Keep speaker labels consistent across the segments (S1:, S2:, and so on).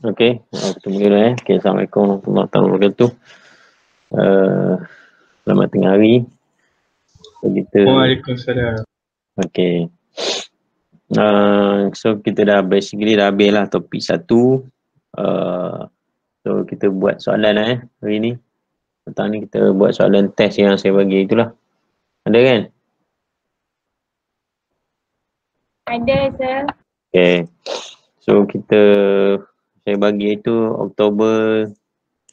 S1: Okey, kita mula dulu Okay, Assalamualaikum warahmatullahi wabarakatuh. Selamat tengah hari.
S2: Waalaikumsalam.
S1: Okey. So kita dah basically dah habis lah topik 1. So kita buat soalan hari ni. Petang ni kita buat soalan test yang saya bagi itulah. Ada kan?
S3: Ada, sir.
S1: Okay. So saya bagi itu Oktober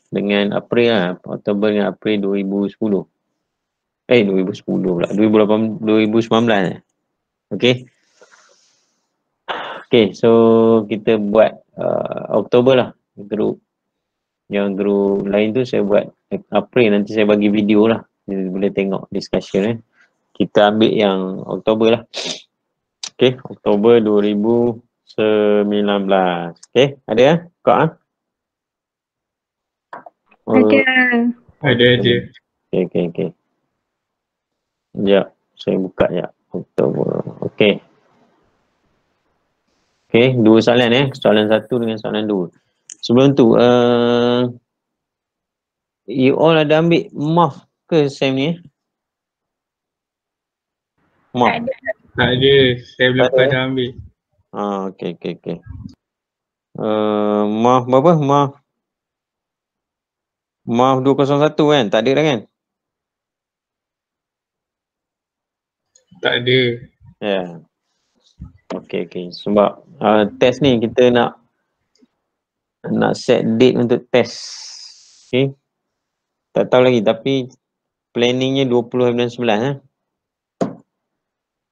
S1: dengan April lah. Oktober dengan April 2010. 2010 pula. 2019. Okay. Okay, so kita buat Oktober lah. Grup. Yang grup lain tu saya buat April. Nanti saya bagi video lah. Jadi boleh tengok discussion Kita ambil yang Oktober lah. Okay, Oktober 2019. Okay, ada ya? Kau
S2: Ada.
S1: Okay. Sekejap, saya buka sekejap. Oktober. Okay. Okay, 2 soalan Soalan 1 dengan soalan 2. Sebelum tu, you all ada ambil math ke SEM ni? Math?
S2: Tak ada. Saya belum pada ambil.
S1: Okay. Math berapa? Math 201 kan? Tak ada dah kan?
S2: Tak ada.
S1: Ya. Okay. Sebab test ni kita nak set date untuk test. Okay. Tak tahu lagi tapi planningnya 20 bulan 11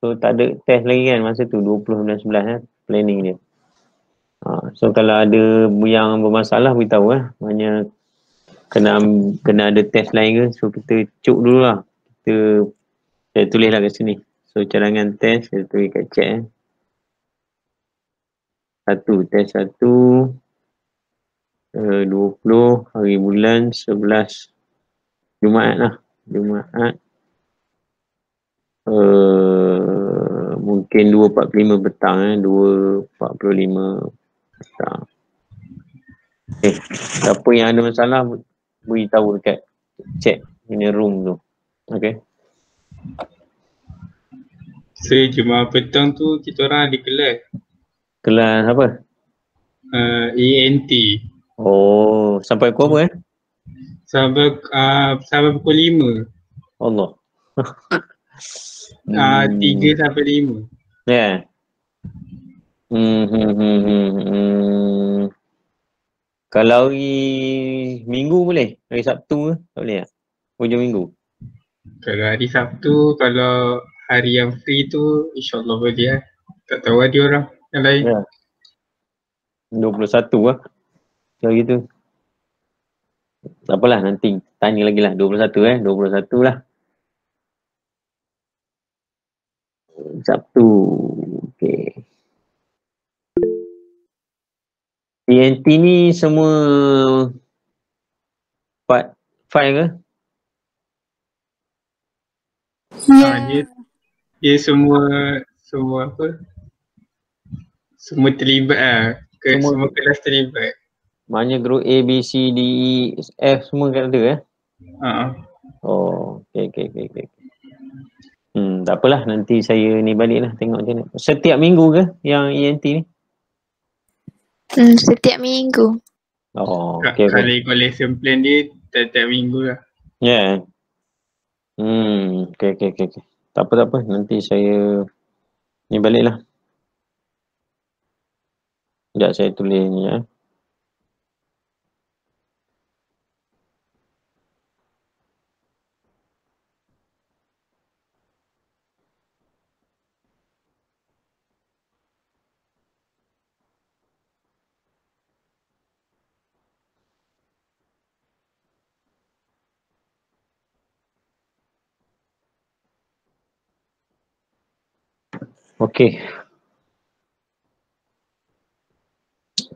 S1: So tak ada test lagi kan masa tu 20 bulan 11 planning dia. So kalau ada yang bermasalah beritahu Maknanya kena ada test lain ke. So kita cuk dulu lah. Saya tulis lah kat sini. So cadangan test saya tulis kat chat 1 test 1 20 hari bulan 11 Jumaat lah. Jumaat mungkin 2.45 petang 2.45 petang. Siapa yang ada masalah beritahu dekat chat in room tu. Okay.
S2: Jumaat petang tu kita orang ada kelas.
S1: Kelas apa?
S2: ENT.
S1: Oh, sampai pukul apa
S2: sampai pukul 5.
S1: Allah.
S2: 3 sampai 5.
S1: Ya. Kalau hari Minggu boleh? Hari Sabtu ke? Tak boleh tak? Hujung Minggu.
S2: Kalau hari Sabtu, kalau hari yang free tu insyaAllah boleh lah. Tak tahu ada orang yang lain.
S1: Ya. 21 lah. Kalau gitu. Tak apalah, nanti tanya lagi lah. 21 21 lah. Sabtu. Okay. TNT ni semua part 5 ke?
S2: Dia semua apa? Semua terlibat lah. Semua kelas terlibat.
S1: Maknanya group A, B, C, D, E, F semua kan ada Oh, okay. Tak apalah, nanti saya ni balik lah tengok macam mana. Setiap minggu ke yang ENT ni?
S4: Setiap minggu.
S1: Oh, okay.
S2: Kalau ikut lesson plan dia, setiap minggu lah.
S1: Ya. Okay. Tak apa. Nanti saya ni balik lah. Sekejap saya tulis ni ya.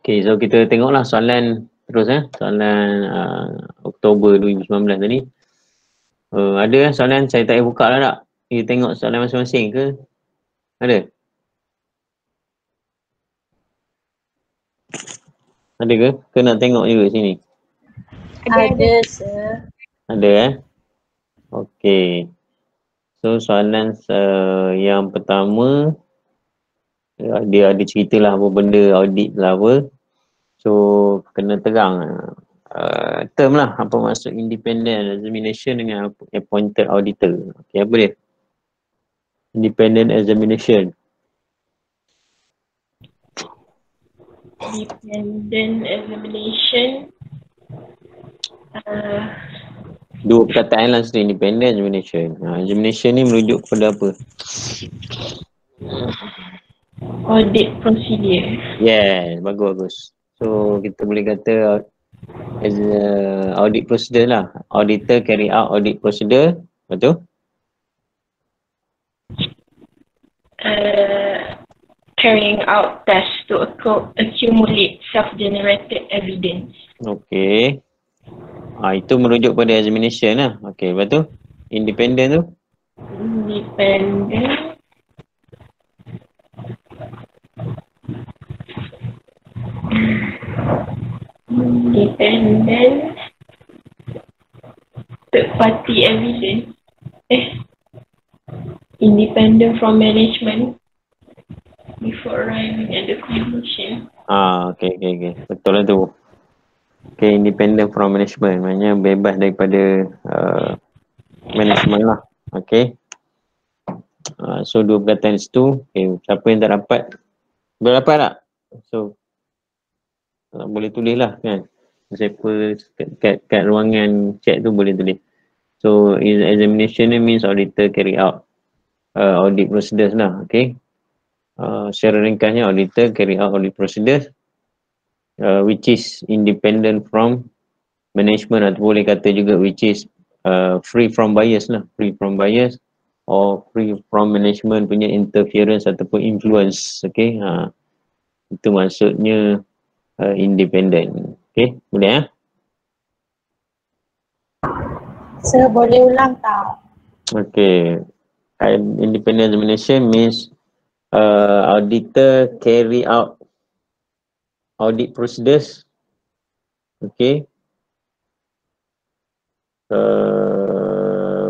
S1: Okay, so kita tengoklah soalan terus soalan Oktober 2019 tadi. Ada soalan saya tak payah buka lah tak? Kita tengok soalan masing-masing ke? Ada? Ada ke? Ke nak tengok juga sini?
S3: Ada, sir.
S1: Ada Okay. So soalan yang pertama, dia ada cerita lah apa benda audit lah apa. So kena terang term lah apa maksud independent examination dengan appointed auditor. Okay, apa dia? Independent examination.
S3: Independent examination.
S1: Dua perkataan lah sini, independent examination. Examination ni merujuk kepada apa?
S3: Audit procedure.
S1: Yes, bagus. So kita boleh kata as audit procedure lah. Auditor carry out audit procedure. Betul?
S3: Carrying out tests to accumulate self-generated evidence.
S1: Okay. Itu merujuk pada examination lah. Okay, lepas tu? Independent tu?
S3: Independent third party evidence. Independent from management before arriving at the conclusion.
S1: Okay. Betul lah tu. Okay, independent from management. Maknanya bebas daripada management lah. Okay. So dua perkataan situ. Okay, siapa yang tak dapat? Boleh dapat tak? So boleh tulis lah kan. Siapa kat ruangan chat tu boleh tulis. So examination means auditor carry out audit procedures lah. Okay. Secara ringkasnya auditor carry out audit procedures which is independent from management, atau boleh kata juga which is free from bias lah, free from bias or free from management punya interference ataupun influence. Okay, itu maksudnya independent. Okay, boleh
S3: Sir, boleh ulang tak?
S1: Okay, independent examination means auditor carry out audit procedures, okay,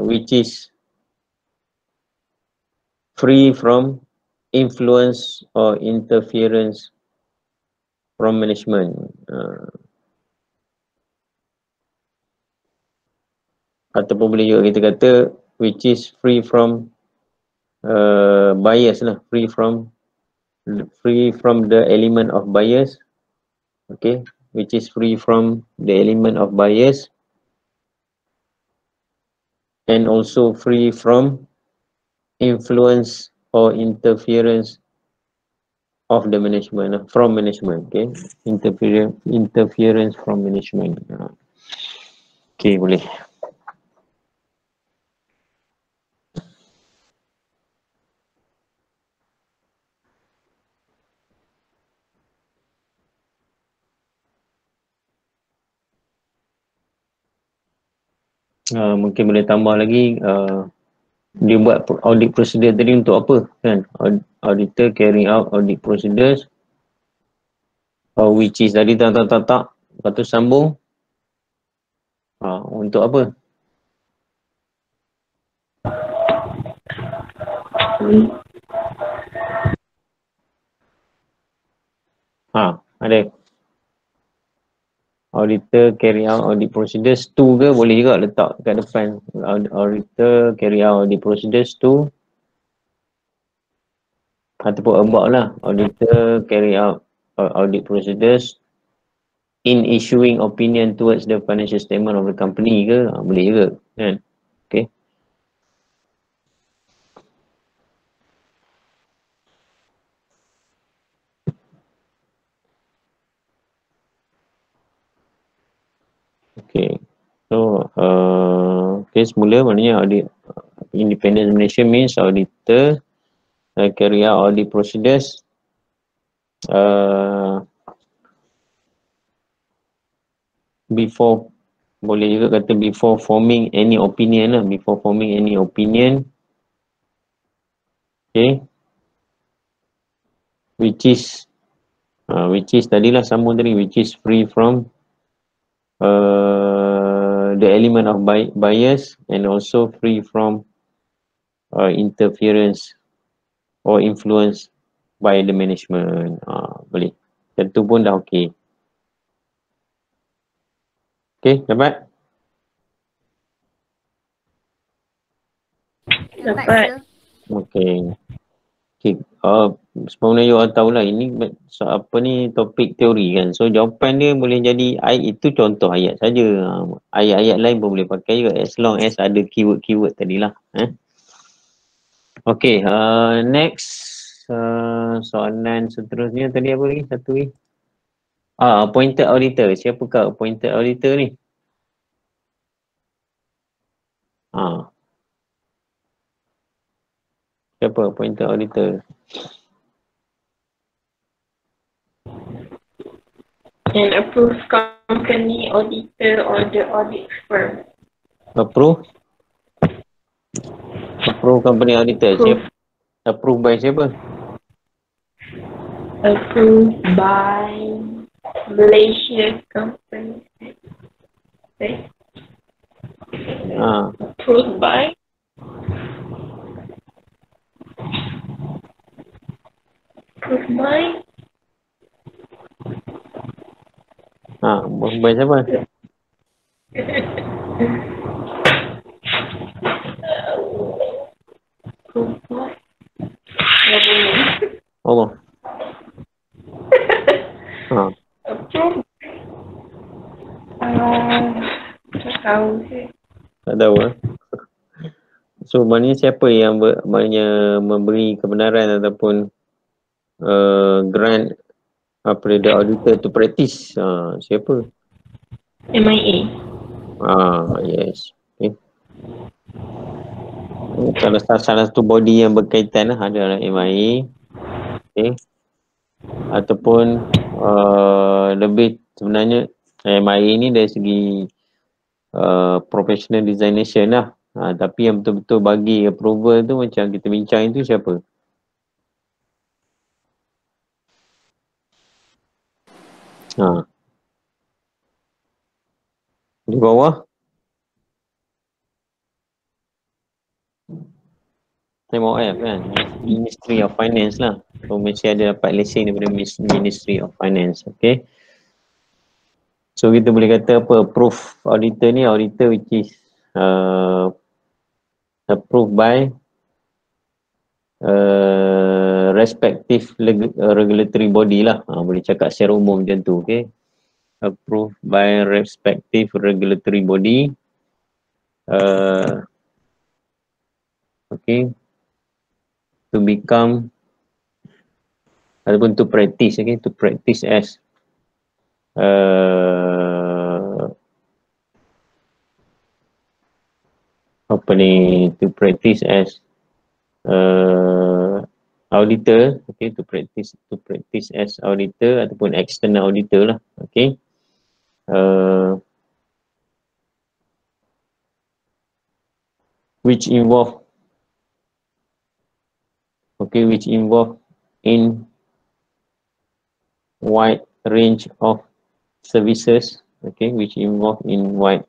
S1: which is free from influence or interference from management. Ataupun boleh juga kita kata which is free from bias lah, free from the element of bias. Okay, which is free from the element of bias and also free from influence or interference of the management, from management. Okay, interference from management. Okay, boleh. Mungkin boleh tambah lagi, dia buat audit procedure tadi untuk apa kan? Auditor carrying out audit procedures which is tadi tak lepas tu sambung untuk apa? Ada auditor carry out audit procedures to ke, boleh juga letak kat depan. Auditor carry out audit procedures to, ataupun about lah, auditor carry out audit procedures in issuing opinion towards the financial statement of the company ke, boleh juga kan. Okay. Okay, so semula maknanya audit independent examination means auditor carry out audit procedures before, boleh juga kata before forming any opinion lah, before forming any opinion. Okay, which is tadilah sambung tadi, which is free from the element of bias and also free from interference or influence by the management. Boleh. Tentu pun dah okey. Okey, dapat?
S3: Dapat.
S1: Okey. Sebenarnya you all tahulah ini apa ni, topik teori kan. So jawapan dia boleh jadi itu contoh ayat saja. Ayat-ayat lain pun boleh pakai juga as long as ada keyword-keyword tadilah. Okey, next soalan seterusnya tadi apa lagi? Satu ni. Appointed auditor. Siapakah appointed auditor ni? Siapa appointed auditor?
S3: An approved company auditor or the audit firm.
S1: Approve company auditor. Approve by siapa?
S3: Approved by Malaysia company. Okay. Approved by
S1: By siapa? Allah.
S3: Approved. Tak tahu sih.
S1: Tak tahu So maknanya siapa yang memberi kebenaran ataupun grant the auditor to practice? Siapa?
S3: MIA.
S1: Yes. Okay. Salah satu body yang berkaitan adalah MIA. Okay. Ataupun lebih sebenarnya MIA ni dari segi professional designation lah. Tapi yang betul-betul bagi approval tu macam kita bincang itu siapa? Di bawah MOF kan, Ministry of Finance lah. So mesti ada dapat lesen daripada Ministry of Finance. Okay. So kita boleh kata apa, proof auditor ni, auditor which is approved by respective regulatory body lah. Boleh cakap secara umum macam tu, okay. Approved by respective regulatory body. Okay. To become ataupun to practice, okay. To practice as apa ni, to practice as auditor, okay, to practice as auditor ataupun external auditor lah, okay. Which involve in wide range of services, okay, which involve in wide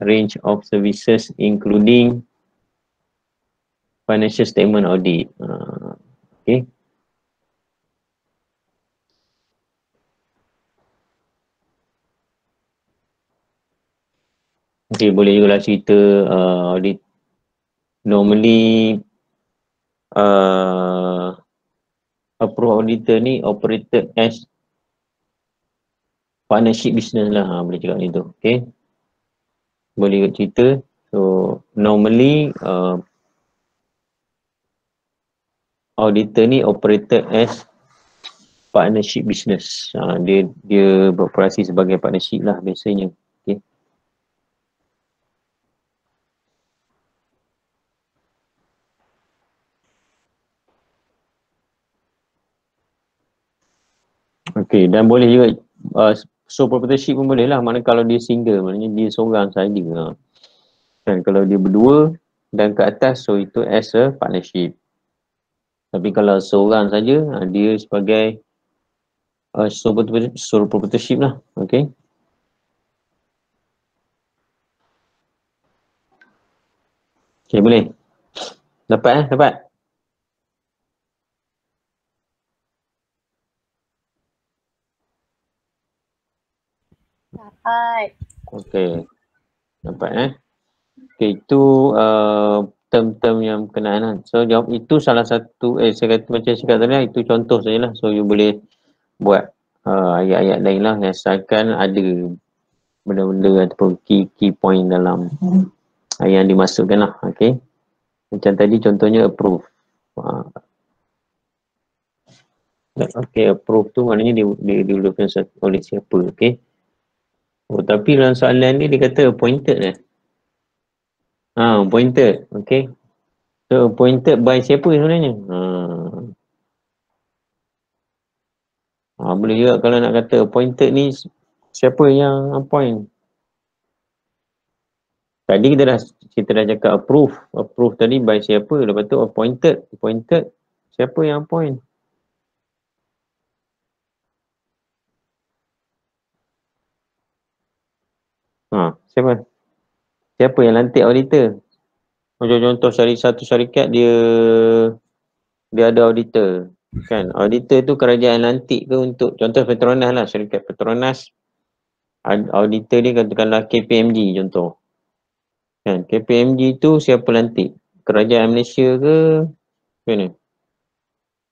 S1: range of services including financial statement audit. Okay. Okay, boleh juga lah cerita audit. Normally approved auditor ni operated as partnership business lah, boleh cakap macam tu. Okay, boleh juga cerita. So normally auditor ni operated as partnership business. Dia beroperasi sebagai partnership lah biasanya. Okay. Okay, dan boleh juga sole proprietorship pun boleh lah. Mana kalau dia single, maknanya dia seorang sahaja. Dan kalau dia berdua dan ke atas, so itu as a partnership. Tapi kalau seorang saja, dia sebagai sole proprietorship lah. Okay. Okay, boleh? Dapat Dapat?
S3: Dapat.
S1: Okay. Dapat Okay, itu term-term yang berkenaan lah. So jawab itu salah satu, saya kata macam saya kata tadi, itu contoh sajalah. So you boleh buat ayat-ayat lain lah, asalkan ada benda-benda ataupun key point dalam yang dimasukkan lah. Okay. Macam tadi contohnya approve. Okay, approve tu maknanya dia dilakukan oleh siapa. Okay. Oh, tapi dalam soalan ni dia kata appointed appointed. Okay. So appointed by siapa sebenarnya? Boleh juga kalau nak kata appointed ni siapa yang appoint. Tadi kita dah cakap approve tadi by siapa, lepas tu appointed siapa yang appoint. Siapa yang lantik auditor? Contoh satu syarikat dia ada auditor, kan? Auditor tu kerajaan lantik ke untuk, contoh Petronas lah, syarikat Petronas, auditor dia katakanlah KPMG contoh, kan? KPMG tu siapa lantik? Kerajaan Malaysia ke mana?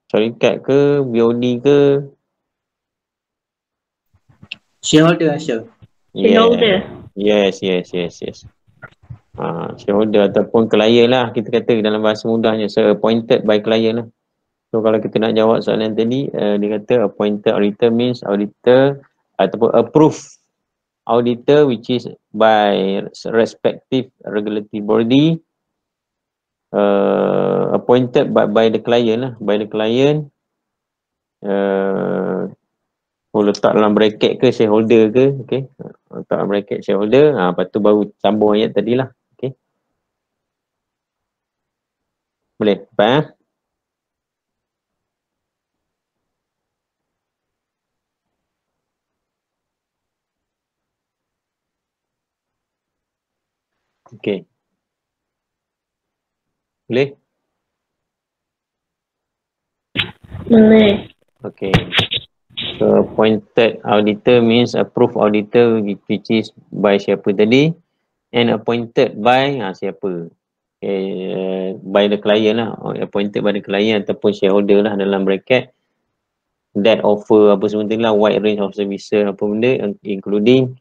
S1: Syarikat ke, BOD ke?
S4: Shareholder Asha.
S3: Shareholder.
S1: Yes. Shareholder ataupun klien lah, kita kata dalam bahasa mudahnya. So appointed by client lah. So kalau kita nak jawab soalan tadi, dia kata appointed auditor means auditor ataupun approved auditor which is by respective regulatory body, appointed by the client lah, by the client. Letak dalam bracket ke shareholder ke, okay, letak dalam bracket shareholder, lepas tu baru sambung ayat tadi lah. Okay, boleh apa? Okay, boleh?
S3: Boleh.
S1: Okay. So appointed auditor means approved auditor which is by siapa tadi? and appointed by siapa? By the client lah, appointed by the client ataupun shareholder lah dalam bracket, that offer apa semua lah, wide range of services apa benda including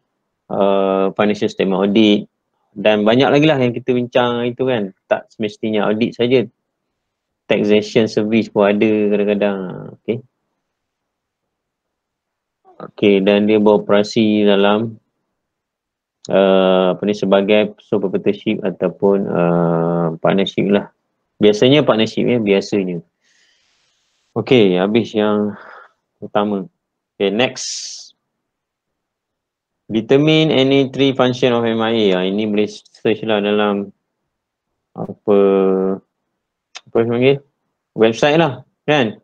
S1: financial statement audit dan banyak lagi lah yang kita bincang itu kan. Tak semestinya audit saja, taxation service pun ada kadang-kadang. Okay, dan dia beroperasi dalam sebagai sole proprietorship ataupun partnership lah. Biasanya partnership biasanya. Okay, habis yang pertama. Okay, next. Determine any three function of MIA. Ini boleh search lah dalam apa panggil? Website lah, kan?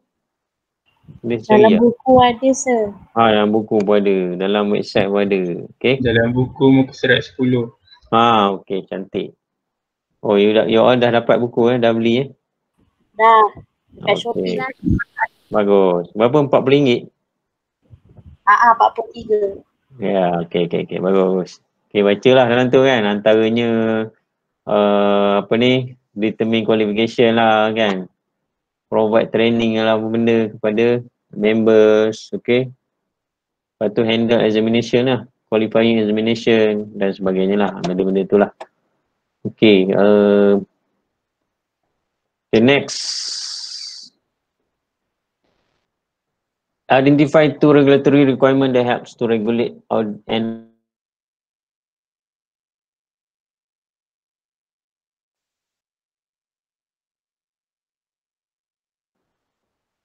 S1: Boleh cari
S5: dalam buku ada, sir.
S1: Dalam buku pun ada, dalam website pun ada. Okay.
S2: Dalam buku muka surat 10.
S1: Okay, cantik. Oh, you all dah dapat buku dah beli
S5: Dah. Kat Shopee lah.
S1: Bagus. Berapa? RM40?
S5: 43.
S1: Ya, okay, bagus. Okay, bacalah dalam tu kan. Antaranya determine qualification lah kan. Provide training lah apa benda kepada members, okay. Lepas tu handle examination lah, qualifying examination dan sebagainya lah, benda-benda tu lah. Okay, the next. Identify two regulatory requirement that helps to regulate and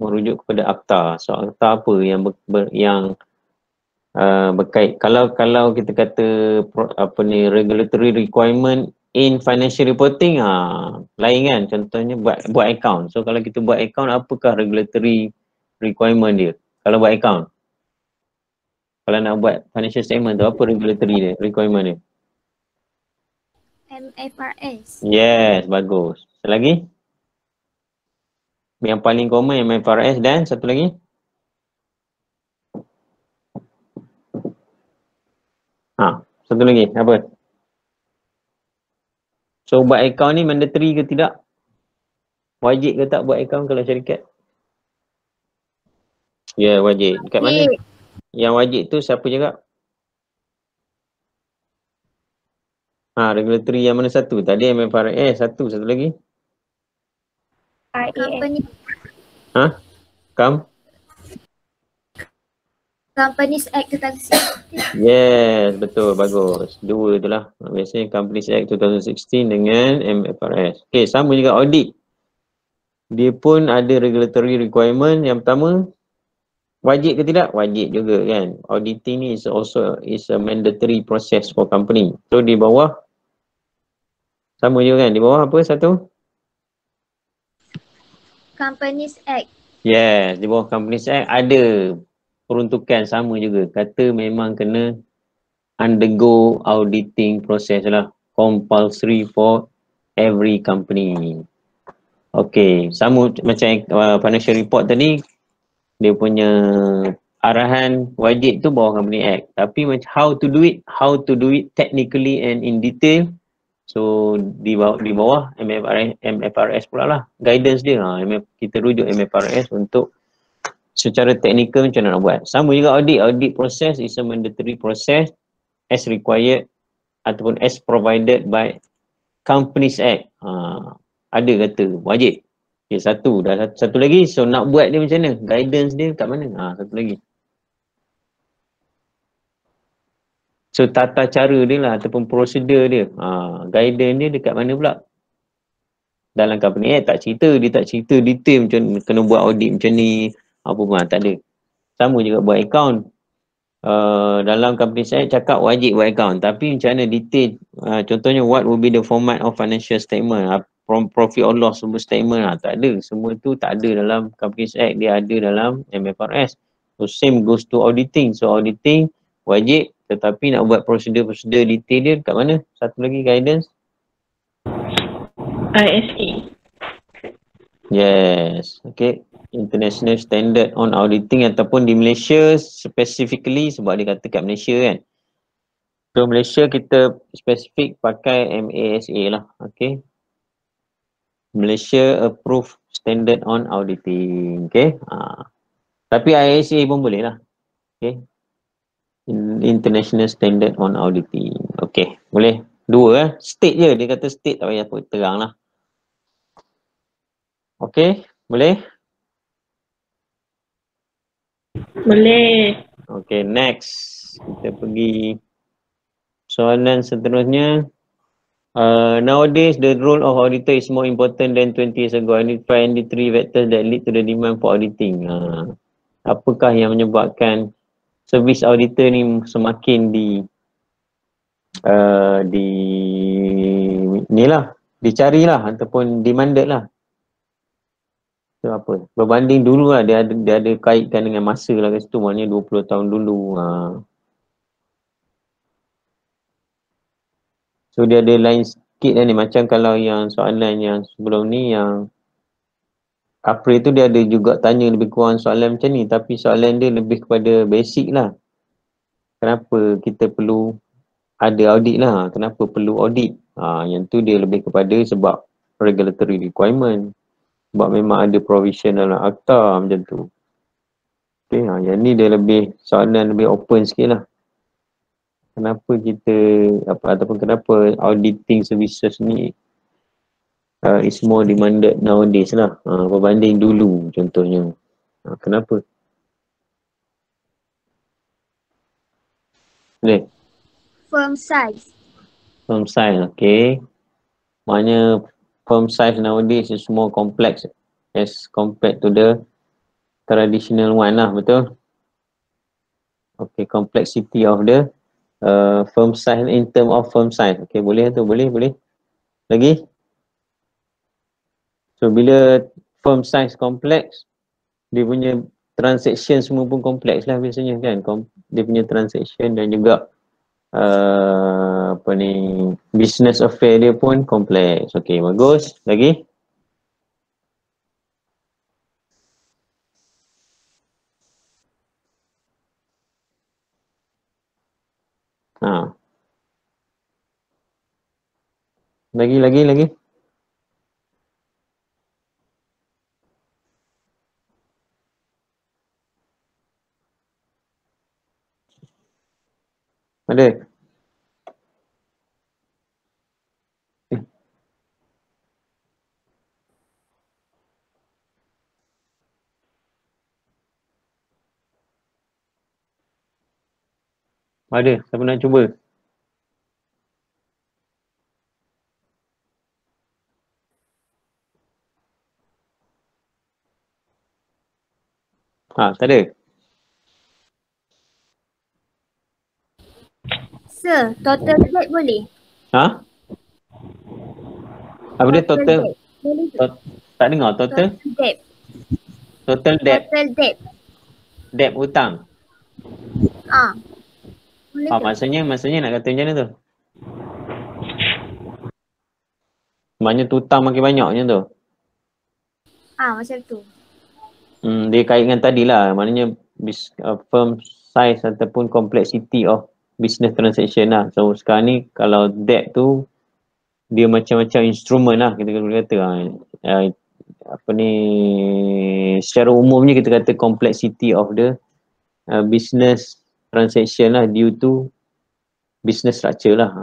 S1: merujuk kepada akta. So akta apa yang berkait, kalau kita kata regulatory requirement in financial reporting, lain kan. Contohnya buat account. So kalau kita buat account, apakah regulatory requirement dia kalau buat account? Kalau nak buat financial statement tu, apa regulatory dia, requirement dia?
S6: MFRS.
S1: Yes, bagus. Satu lagi? Yang paling common MFRS dan satu lagi? Satu lagi, apa? So buat account ni mandatory ke tidak? Wajib ke tak buat account kalau syarikat? Ya, wajib. Dekat mana? Yang wajib tu siapa cakap? Regulatory yang mana satu? Tadi MFRS satu lagi?
S6: Company. Companies Act 2016.
S1: Yes, betul, bagus. Dua tu lah. Biasanya Companies Act 2016 dengan MFRS. Okay, sama juga audit. Dia pun ada regulatory requirement. Yang pertama, wajib ke tidak? Wajib juga kan. Auditing ni is a mandatory process for company. So di bawah, sama juga kan. Di bawah apa satu?
S6: Companies Act.
S1: Yes, di bawah Companies Act ada peruntukan sama juga. Kata memang kena undergo auditing process lah. Compulsory for every company. Okay, sama macam financial report tadi, dia punya arahan wajib tu bawah Company Act. Tapi macam how to do it technically and in detail. So di bawah MFRS pula lah. Guidance dia, kita rujuk MFRS untuk secara teknikal macam mana nak buat. Sama juga audit process is a mandatory process as required ataupun as provided by Companies Act. Ada kata wajib. Okay, satu lagi. So nak buat dia macam mana? Guidance dia kat mana? Satu lagi. So tata cara dia lah ataupun prosedur dia. Guidance dia dekat mana pula? Dalam Company Act dia tak cerita detail macam kena buat audit macam ni. Apa pun tak ada. Sama juga buat account. Dalam Company Act cakap wajib buat account. Tapi macam mana detail? Contohnya what will be the format of financial statement? Profit or loss statement? Tak ada. Semua tu tak ada dalam Company Act. Dia ada dalam MFRS. So same goes to auditing. So auditing wajib. Tetapi nak buat prosedur-prosedur detail dia kat mana? Satu lagi guidance.
S3: ISA.
S1: Yes. Okay. International Standard on Auditing ataupun di Malaysia specifically sebab dia kata kat Malaysia kan. So Malaysia kita spesifik pakai MASA lah. Okay. Malaysia Approved Standard on Auditing. Okay. Tapi ISA pun boleh lah. Okay. International Standard on Auditing. Okay. Boleh. Dua state je. Dia kata state tak payah apa. Terang lah. Okay. Boleh?
S3: Boleh.
S1: Okay. Next. Kita pergi soalan seterusnya. Nowadays, the role of auditor is more important than 20 years ago. Identify the three vectors that lead to the demand for auditing. Apakah yang menyebabkan servis auditor ni semakin dicari lah ataupun demanded lah. So apa? Berbanding dulu lah, dia ada kaitkan dengan masa lah kat situ, maknanya 20 tahun dulu. So dia ada lain sikit lah ni, macam kalau yang soalan yang sebelum ni yang April tu dia ada juga tanya lebih kurang soalan macam ni, tapi soalan dia lebih kepada basic lah. Kenapa kita perlu ada audit lah, kenapa perlu audit? Yang tu dia lebih kepada sebab regulatory requirement, sebab memang ada provision dalam akta macam tu. Okay, yang ni dia lebih soalan lebih open sikit lah. Kenapa kita ataupun kenapa auditing services ni is more demanded nowadays lah, berbanding dulu contohnya. Kenapa? Boleh?
S6: Firm size.
S1: Firm size, okay. Maknanya firm size nowadays is more complex as compared to the traditional one lah, betul? Okay, complexity of the firm size in term of firm size. Okay, boleh tu, boleh. Lagi? So, bila firm size complex, dia punya transaction semua pun kompleks lah biasanya kan. Dia punya transaction dan juga business affair dia pun kompleks. Okay, bagus. Lagi? Lagi. Ada? Ada? Siapa nak cuba? Tak ada?
S6: Sir, total debt boleh?
S1: Apa dia total?
S6: debt. Boleh ke?
S1: Tak dengar total?
S6: Debt.
S1: Total debt.
S6: Total debt.
S1: Debt hutang.
S6: Boleh ke?
S1: Maksudnya nak kata macam mana tu? Maknanya tu hutang makin banyak macam tu?
S6: Macam tu.
S1: Dia kait dengan tadi lah. Maknanya firm size ataupun complexity of business transaction lah. So sekarang ni kalau debt tu dia macam-macam instrumen lah kita boleh kata. Secara umumnya kita kata complexity of the business transaction lah due to business structure lah.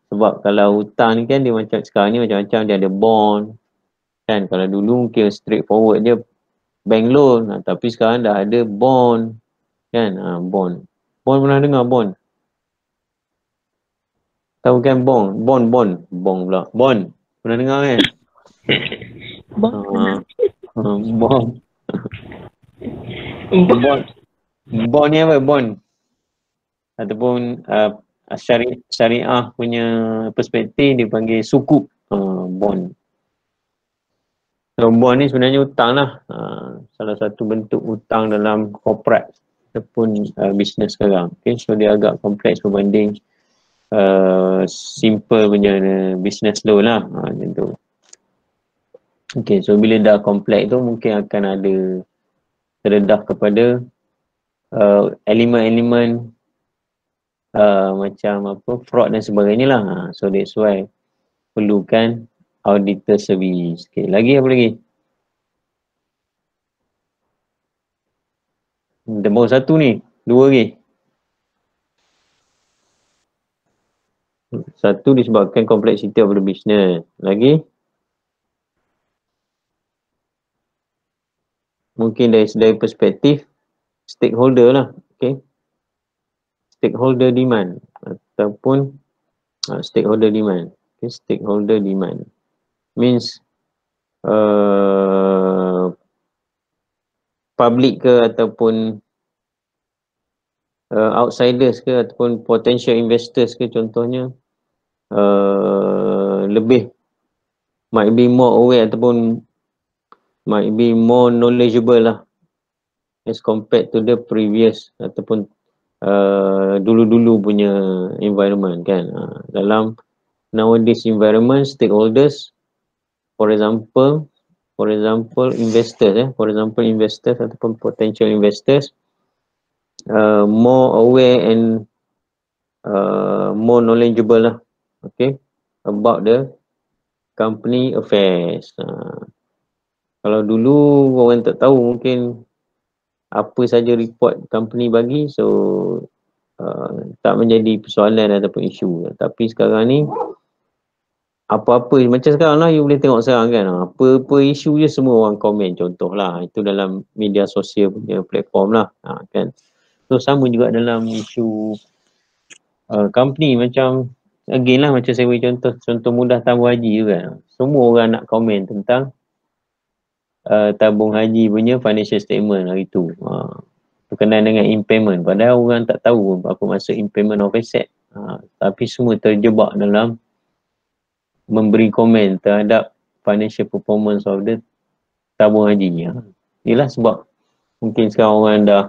S1: Sebab kalau hutang ni kan dia macam sekarang ni macam-macam, dia ada bond kan. Kalau dulu mungkin straightforward je bank loan, tapi sekarang dah ada bond kan. Bond pernah dengar bond? Tahu kan bond pula. Bond pernah dengar kan? Bond ni apa? Bond ataupun syariah punya perspektif dia panggil sukuk. Bond. So bond ni sebenarnya hutang lah. Salah satu bentuk hutang dalam corporate ataupun bisnes sekarang. Okay, so dia agak kompleks berbanding simple punya business loan lah. Macam tu. Okay, so bila dah kompleks tu mungkin akan ada terdedah kepada elemen-elemen macam apa fraud dan sebagainya lah. So that's why perlukan auditor service. Okay, lagi apa lagi? Dah baru satu ni, dua lagi. Satu disebabkan complexity of the business. Lagi? Mungkin dari perspektif stakeholder lah. Okay. Stakeholder demand ataupun stakeholder demand. Okay. Stakeholder demand means public ke ataupun outsiders ke ataupun potential investors ke contohnya lebih might be more aware ataupun might be more knowledgeable lah as compared to the previous ataupun dulu-dulu punya environment kan. Dalam nowadays environment, stakeholders, for example investors investors ataupun potential investors more aware and more knowledgeable lah, okay, about the company affairs. Kalau dulu orang tak tahu, mungkin apa saja report company bagi, so tak menjadi persoalan ataupun isu. Tapi sekarang ni apa-apa macam sekarang lah, you boleh tengok sekarang kan, apa-apa isu je semua orang komen. Contoh lah, itu dalam media sosial punya platform lah, kan. So sama juga dalam isu company, macam again lah, macam saya beri contoh mudah tabung haji tu kan. Semua orang nak komen tentang tabung haji punya financial statement hari tu, berkenaan dengan impairment, padahal orang tak tahu apa maksud impairment of asset. Tapi semua terjebak dalam memberi komen terhadap financial performance of the tabung haji. Inilah sebab mungkin sekarang orang dah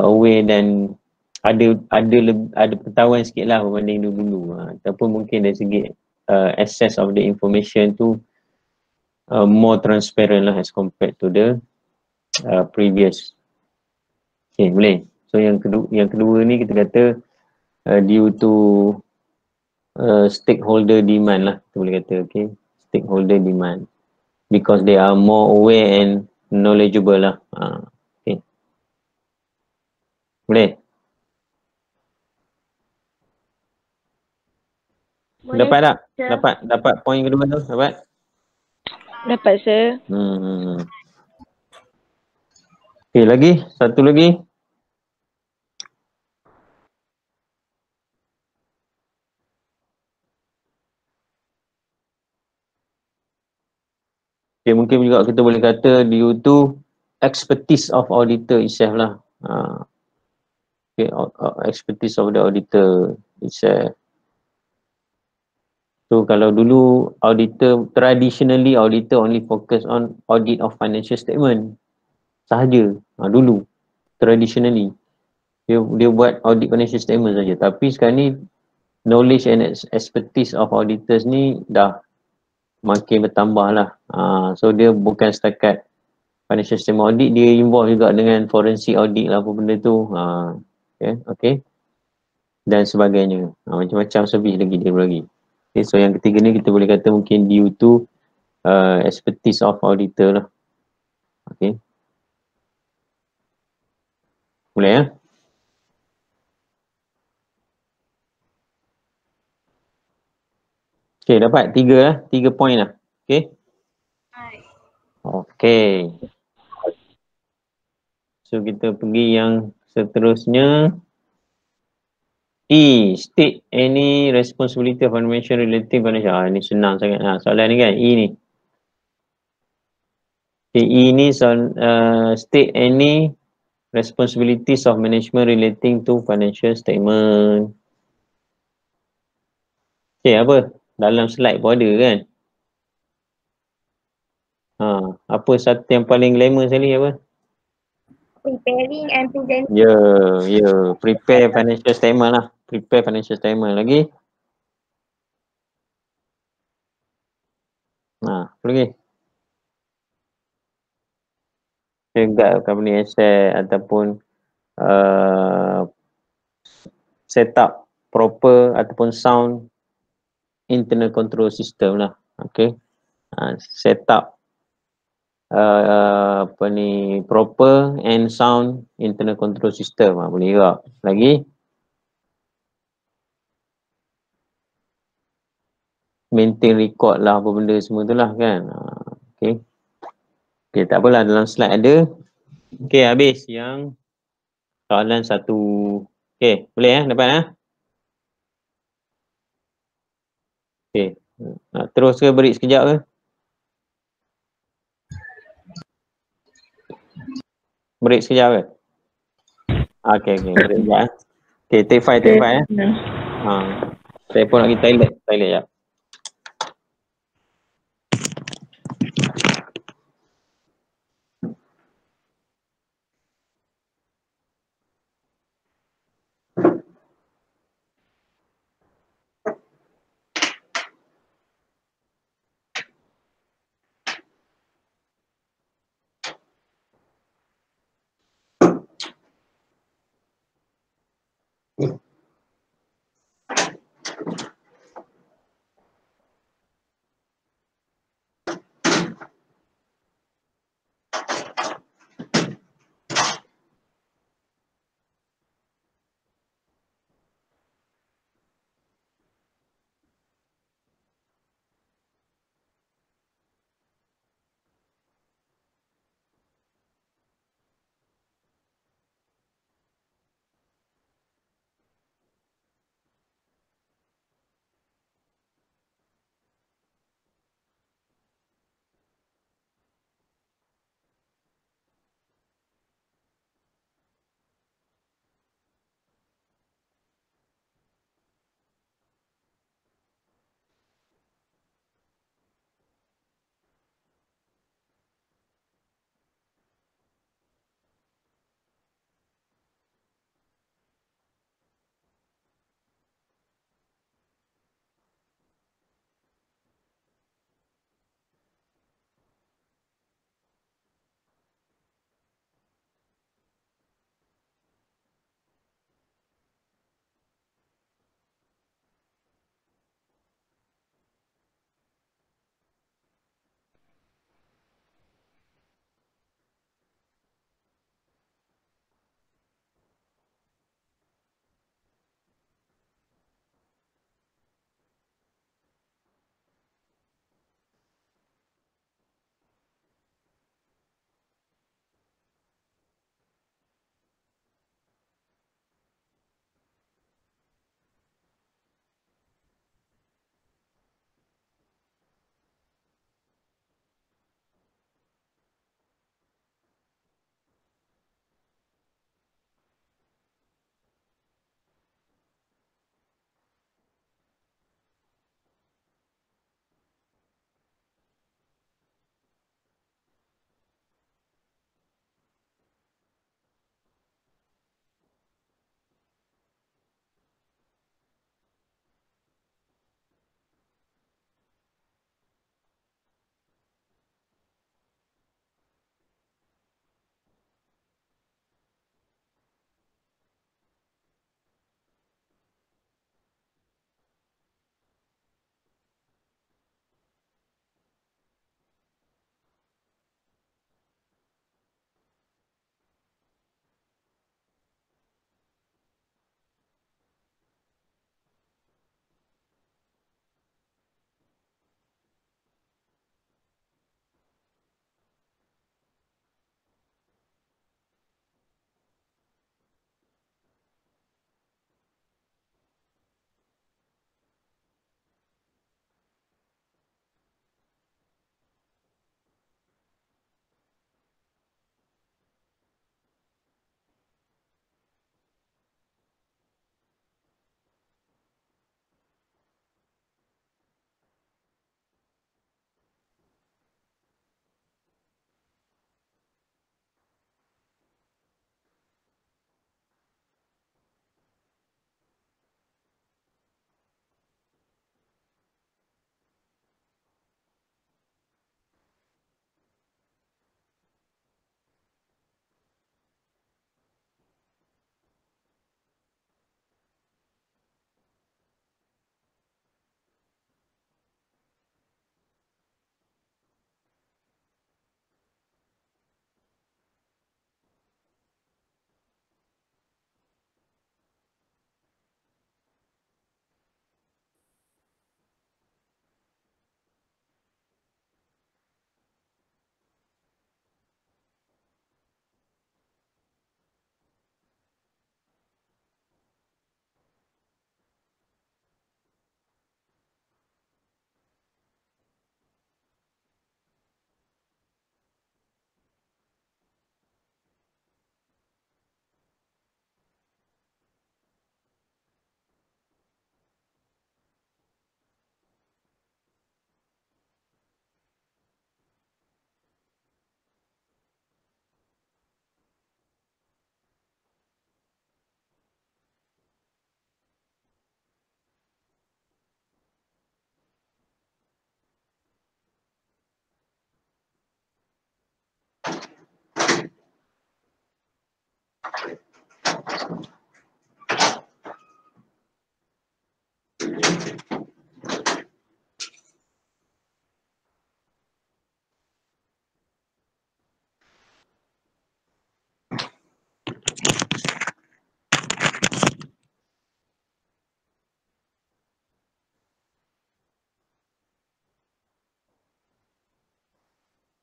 S1: aware dan ada pengetahuan sikit lah berbanding dulu. Ataupun mungkin dari segi access of the information tu more transparent lah as compared to the previous. Okay, boleh. So yang kedua ni kita kata due to stakeholder demand lah, kita boleh kata. Okay, stakeholder demand because they are more aware and knowledgeable lah. Okay, boleh. Dapat tak? Dapat poin kedua tu? Dapat
S3: sir.
S1: Okay, lagi satu lagi. Okay, mungkin juga kita boleh kata due to expertise of auditor itself lah. Okay, expertise of the auditor itself. So kalau dulu traditionally auditor only focus on audit of financial statement sahaja. Dulu traditionally dia buat audit financial statement saja. Tapi sekarang ni knowledge and expertise of auditors ni dah makin bertambah lah. So dia bukan setakat financial statement audit, dia involve juga dengan forensic audit lah, apa benda tu. Okay. Dan sebagainya. Macam-macam service lagi dia lagi. Okay, so yang ketiga ni kita boleh kata mungkin due to expertise of auditor lah. Okay. Boleh ya? Okay, dapat 3 poin lah. Okay. Okay. So kita pergi yang seterusnya. State any responsibility of information relating financial. Ni senang sangat. Soalan ni kan, E ni. Okay, E ni state any responsibilities of management relating to financial statement. Okay, apa? Dalam slide pun ada kan? Apa satu yang paling glamour sekali apa?
S6: Preparing and presenting.
S1: Ya. Prepare financial statement lah. Prepare financial statement. Lagi? Apa lagi? Guide company asset ataupun set up proper ataupun sound internal control system lah. Okay. Set up apa ni, proper and sound internal control system. Boleh juga. Lagi maintain record lah apa benda semua tu lah kan. Okay. Okay, tak apalah, dalam slide ada. Okay, habis yang soalan satu. Okay, boleh dapat Okay. Nak terus ke break sekejap ke? Break sekejap ke? Okay, break sekejap Okay, take 5 Saya pun nak pergi toilet sekejap.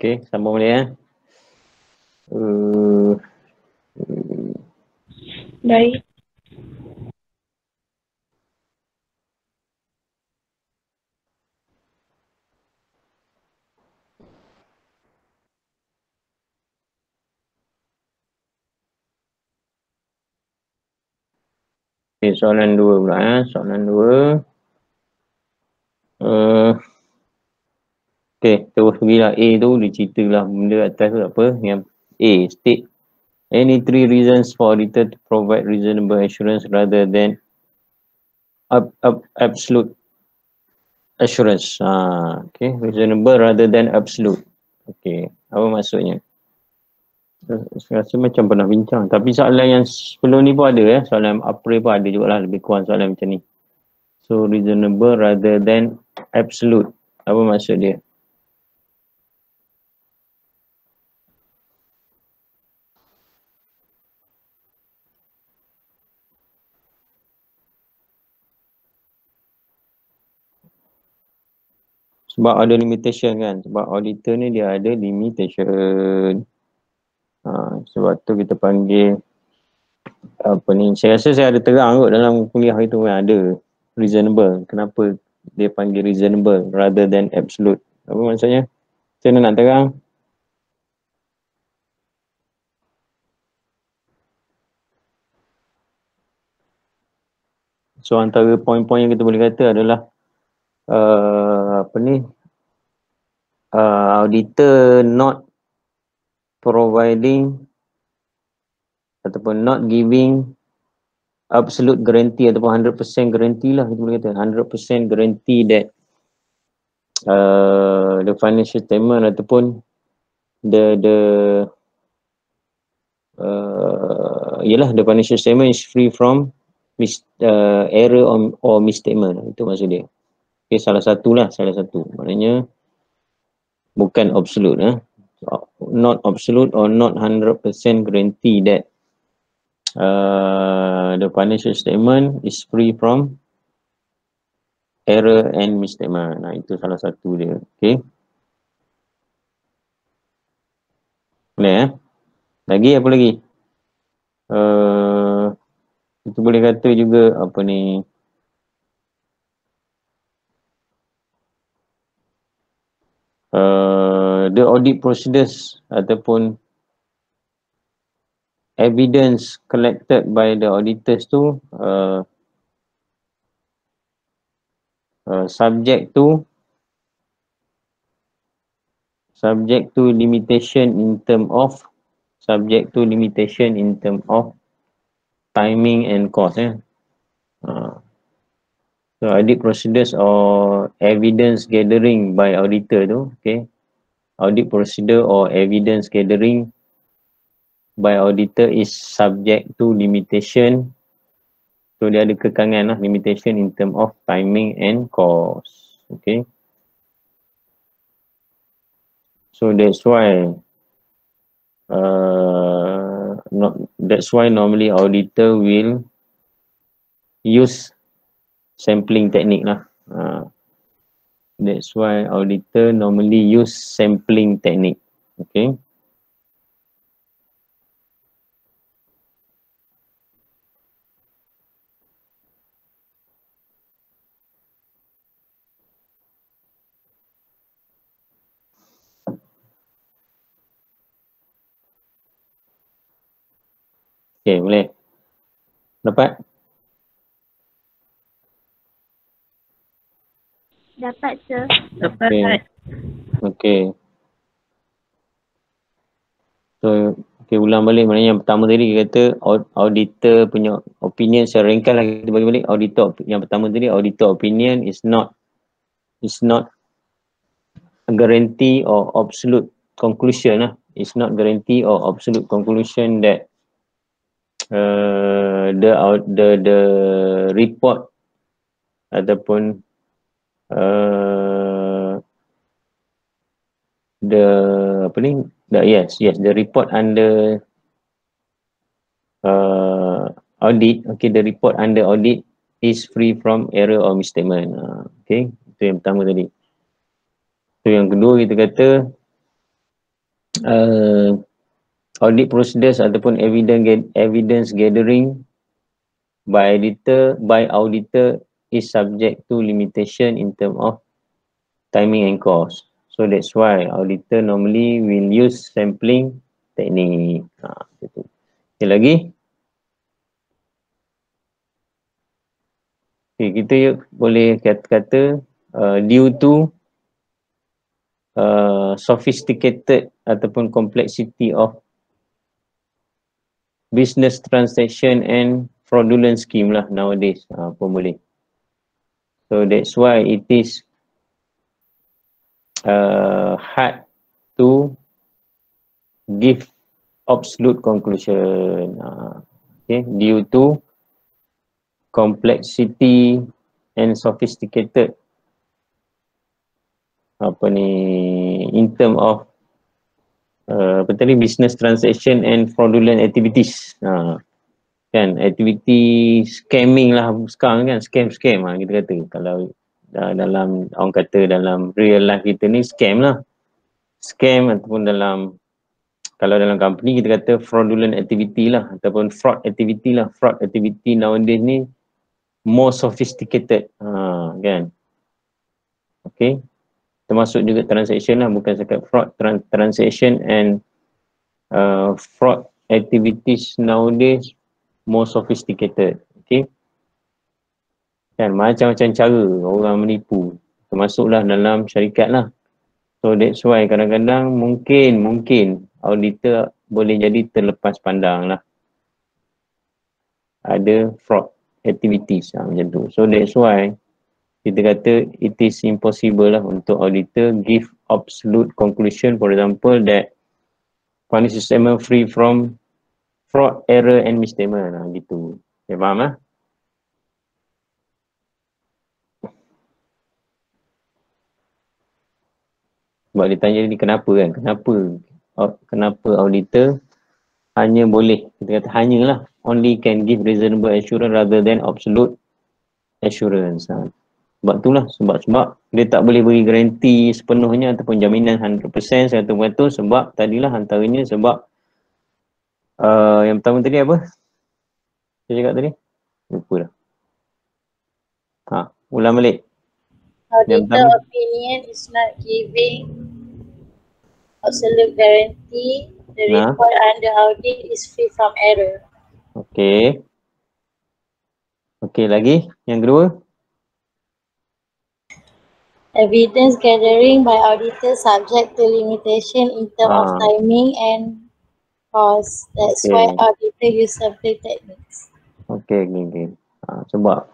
S1: Okey, sambung boleh ya.
S3: Baik.
S1: Okay, soalan 2 pula soalan 2. Okay, terus pergilah A tu, dia ceritalah benda atas tu apa. Yang A, state any 3 reasons for auditor to provide reasonable assurance rather than absolute assurance. Okay, reasonable rather than absolute. Okay, apa maksudnya? Saya rasa macam pernah bincang. Tapi soalan yang sebelum ni pun ada soalan April pun ada jugalah lebih kurang soalan macam ni. So reasonable rather than absolute. Apa maksud dia? Sebab ada limitation kan. Sebab auditor ni dia ada limitation. Sebab tu kita panggil apa ni. Saya rasa saya ada terang kot dalam kuliah itu kan. Ada reasonable. Kenapa dia panggil reasonable rather than absolute. Apa maksudnya? Saya nak terang. So antara poin-poin yang kita boleh kata adalah auditor not providing ataupun not giving absolute guarantee ataupun 100% guarantee lah kita boleh kata 100% guarantee that the financial statement ataupun the financial statement is free from error or misstatement. Itu maksud dia. Okay, salah satu. Maknanya bukan absolute. Not absolute or not 100% guarantee that the financial statement is free from error and misstatement. Itu salah satu dia. Okay. Boleh Lagi apa lagi? Kita boleh kata juga apa ni? The audit procedures ataupun evidence collected by the auditors tu subject to limitation in term of timing and cost. So audit procedures or evidence gathering by auditor tu, okay. Audit procedure or evidence gathering by auditor is subject to limitation. So dia ada kekangan lah, limitation in term of timing and cost. Okay. So that's why normally auditor will use sampling technique lah. That's why auditor normally use sampling technique. Okay. Okay, boleh? Dapat?
S6: Dapat, sir.
S3: Dapat.
S1: Okay. So, okay, ulang balik. Maknanya yang pertama tadi kita kata auditor punya opinion secara ringkas lah kita bagi balik. Auditor yang pertama tadi, auditor opinion is not a guarantee or absolute conclusion lah. It's not guarantee or absolute conclusion that the report ataupun the report under audit, okay, the report under audit is free from error or misstatement. Okay, itu yang pertama tadi. So yang kedua kita kata audit procedures ataupun evidence gathering by auditor is subject to limitation in term of timing and cost. So that's why auditor normally will use sampling technique. Gitu. Okay, lagi. Okay, kita boleh kata due to sophisticated ataupun complexity of business transaction and fraudulent scheme lah nowadays pun boleh. So that's why it is hard to give absolute conclusion. Okay, due to complexity and sophisticated in term of business transaction and fraudulent activities. Kan, activity scamming lah sekarang kan, scam kita kata. Kalau dalam orang kata dalam real life kita ni scam lah. Scam ataupun kalau dalam company kita kata fraudulent activity lah ataupun fraud activity lah. Fraud activity nowadays ni more sophisticated kan. Okay, termasuk juga transaction lah, bukan sekat fraud, transaction and fraud activities nowadays more sophisticated. Okay, kan macam-macam cara orang menipu, termasuklah dalam syarikat lah. So that's why kadang-kadang mungkin auditor boleh jadi terlepas pandang lah, ada fraud activities macam tu. So that's why kita kata it is impossible lah untuk auditor give absolute conclusion, for example that financial statement free from fraud, error and misstatement gitu. Okay, faham lah? Sebab dia tanya ni kenapa kan? Kenapa auditor hanya boleh, kita kata hanya lah, only can give reasonable assurance rather than absolute assurance. Sebab itulah, sebab dia tak boleh beri garanti sepenuhnya ataupun jaminan 100%, 100%, sebab tadilah antaranya sebab yang pertama tadi apa? Saya cakap tadi? Lupa dah. Ulang balik.
S5: Auditor opinion is not giving absolute guarantee. The report under audit is free from error.
S1: Okay. Okay, lagi? Yang kedua?
S5: Evidence gathering by auditor subject to limitation in terms of timing and cost. That's why auditor use sampling techniques.
S1: Okay. Sebab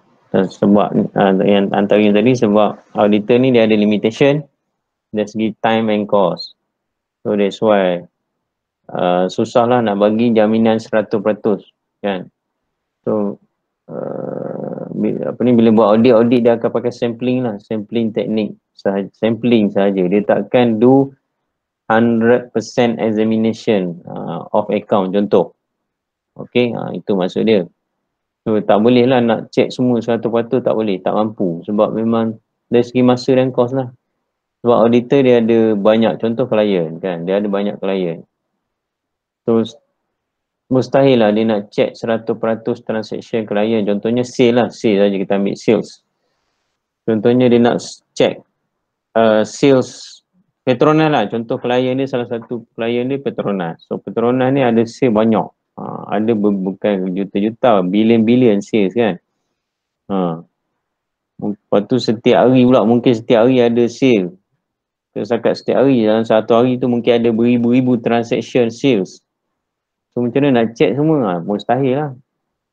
S1: yang antara yang tadi, sebab auditor ni dia ada limitation dari segi time and cost. So that's why susahlah nak bagi jaminan 100% kan. So bila buat audit dia akan pakai sampling lah, sampling teknik sampling sahaja. Dia takkan do 100% examination of account contoh. Okay, itu maksud dia. So tak boleh lah nak check semua 100% tak boleh, tak mampu, sebab memang dari segi masa dan kos lah. Sebab auditor dia ada banyak, contoh klien kan, dia ada banyak klien. So mustahil lah dia nak check 100% transaction klien. Contohnya sale lah, sale saja, kita ambil sales. Contohnya dia nak check sales Petronas lah, contoh klien dia, salah satu klien dia Petronas. So Petronas ni ada sale banyak, ada bukan juta-juta, bilion-bilion sales kan. Lepas tu setiap hari pula, mungkin setiap hari ada sale. Setakat setiap hari, dalam satu hari tu mungkin ada beribu-ribu transaction sales. So macam mana nak check semua? Mustahil lah.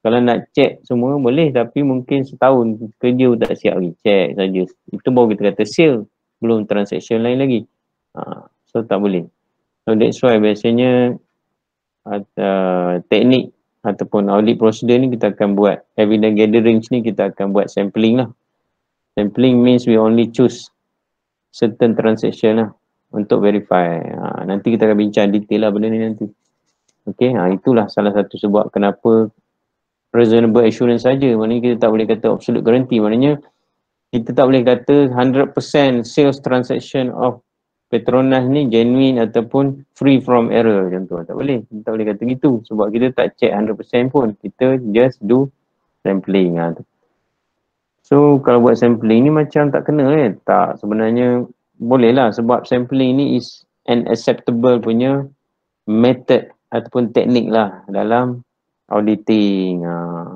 S1: Kalau nak check semua boleh, tapi mungkin setahun kerja tak siap lagi, check saja. Itu baru kita kata sale, belum transaction lain lagi. So tak boleh. So that's why biasanya teknik ataupun audit procedure ni kita akan buat, evidence gathering ni kita akan buat sampling lah. Sampling means we only choose certain transaction lah untuk verify. Nanti kita akan bincang detail lah benda ni nanti. Okay, itulah salah satu sebab kenapa reasonable assurance saja. Maknanya kita tak boleh kata absolute guarantee. Maknanya kita tak boleh kata 100% sales transaction of Petronas ni genuine ataupun free from error contoh. Tak boleh. Kita tak boleh kata gitu sebab kita tak check 100% pun. Kita just do sampling. So kalau buat sampling ni macam tak kena kan? Tak, sebenarnya boleh lah sebab sampling ni is an acceptable punya method ataupun teknik lah dalam auditing.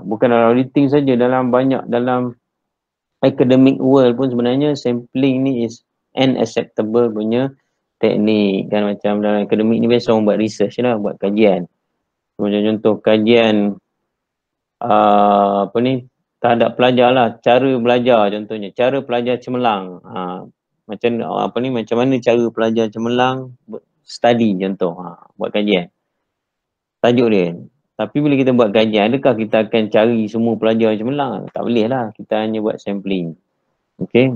S1: Bukan dalam auditing saja, dalam banyak dalam academic world pun sebenarnya sampling ni is an acceptable punya teknik kan. Macam dalam akademik ni biasa orang buat research lah, buat kajian. Macam contoh kajian apa ni terhadap pelajar lah, cara belajar contohnya, cara pelajar cemerlang. Macam apa ni, macam mana cara pelajar cemerlang study contoh, buat kajian. Tajuk dia. Tapi bila kita buat kajian, adakah kita akan cari semua pelajar yang cemerlang? Tak boleh lah, kita hanya buat sampling. Okay,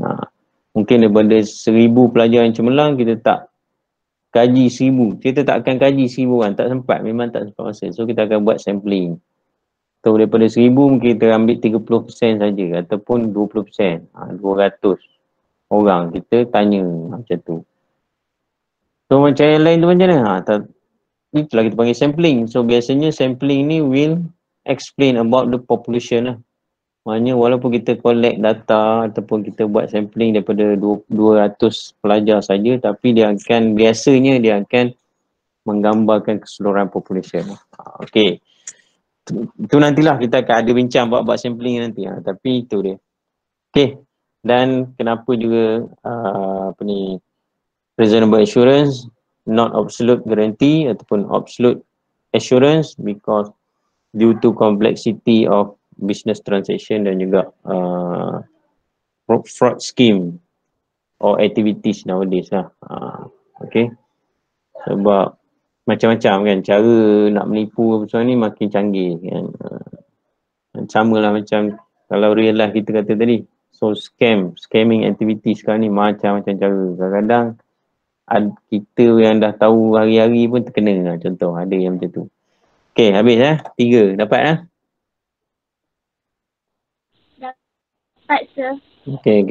S1: mungkin daripada 1,000 pelajar yang cemerlang, kita tak kaji 1,000. Kita tak akan kaji 1,000 kan, tak sempat, memang tak sempat masa. So kita akan buat sampling. So daripada 1,000 mungkin kita ambil 30% saja ataupun 20%. 200 orang kita tanya macam tu. So macam yang lain tu macam mana? Itulah kita panggil sampling. So biasanya sampling ni will explain about the population lah. Maknanya walaupun kita collect data ataupun kita buat sampling daripada 200 pelajar saja, tapi biasanya dia akan menggambarkan keseluruhan population. Okay. Itu nantilah kita akan ada bincang buat sampling nanti. Tapi itu dia. Okay. Dan kenapa juga reasonable assurance, not absolute guarantee ataupun absolute assurance, because due to complexity of business transaction dan juga fraud scheme or activities nowadays lah. Okay. Sebab macam-macam kan cara nak menipu apa semua ni makin canggih kan. Sama lah macam kalau real life kita kata tadi. So scamming activities sekarang ni macam-macam cara. Kadang-kadang kita yang dah tahu hari-hari pun terkena lah. Contoh ada yang macam tu. Okay, habis 3. Dapat lah?
S6: Dapat, sir.
S1: Okay.